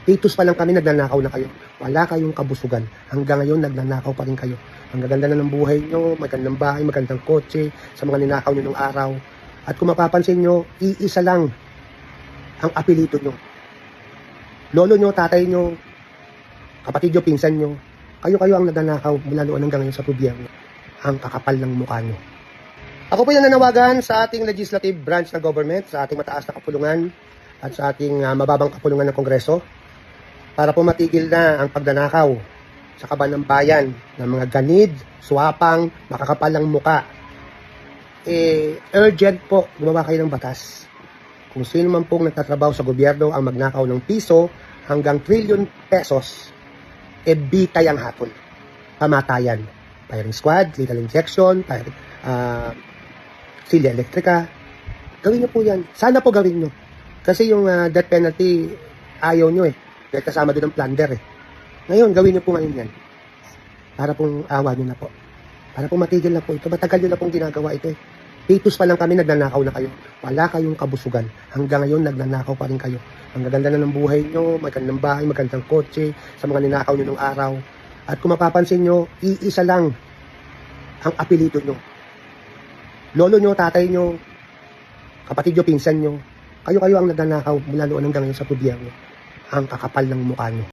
Titus pa lang kami, nagnanakaw na kayo. Wala kayong kabusugan. Hanggang ngayon, nagnanakaw pa rin kayo. Ang gaganda na ng buhay nyo, magandang bahay, magandang kotse, sa mga ninakaw nyo nung araw. At kung mapapansin nyo, iisa lang ang apelyido nyo. Lolo nyo, tatay nyo, kapatid nyo, pinsan nyo, kayo ang nagnanakaw mula noon hanggang ngayon sa gobyerno. Ang kakapal ng mukha nyo. Ako po yung nananawagan sa ating legislative branch na government, sa ating mataas na kapulungan at sa ating mababang kapulungan ng Kongreso para po matigil na ang pagnanakaw sa kaban ng bayan ng mga ganid, swapang, makakapalang muka. Urgent po, gumawa kayo ng batas. Kung sino man pong nagtatrabaho sa gobyerno ang magnakaw ng piso hanggang trillion pesos, bitay ang hatol. Pamatayan. Firing squad, lethal injection, silya elektrika. Gawin nyo po yan. Sana po gawin nyo. Kasi yung death penalty, ayaw nyo eh. Dahil kasama doon ang plunder eh. Ngayon, gawin nyo po ngayon yan. Para pong awa nyo na po. Para pong matigil na po ito. Matagal nyo na pong ginagawa ito eh. Titus pa lang kami, nagnanakaw na kayo. Wala kayong kabusugan. Hanggang ngayon, nagnanakaw pa rin kayo. Ang gaganda na ng buhay nyo, magandang bahay, magandang kotse, sa mga ninakaw nyo nung araw. At kung mapapansin nyo, iisa lang ang apelyido nyo. Lolo nyo, tatay nyo, kapatid nyo, pinsan nyo, kayo ang nagnanakaw mula noon hanggang ngayon sa gobyerno. Ang kakapal ng mukha nyo.